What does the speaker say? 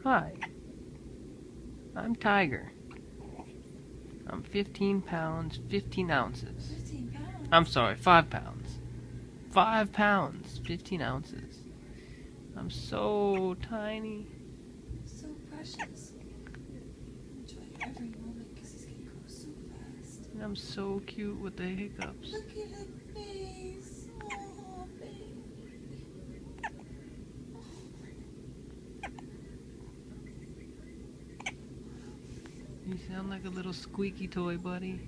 Hi, I'm Tiger. I'm 15 pounds, 15 ounces. 15 pounds? I'm sorry, 5 pounds. 5 pounds, 15 ounces. I'm so tiny. So precious. Enjoy every moment because he's going to grow so fast. And I'm so cute with the hiccups. Look at his face. Oh, baby. You sound like a little squeaky toy, buddy.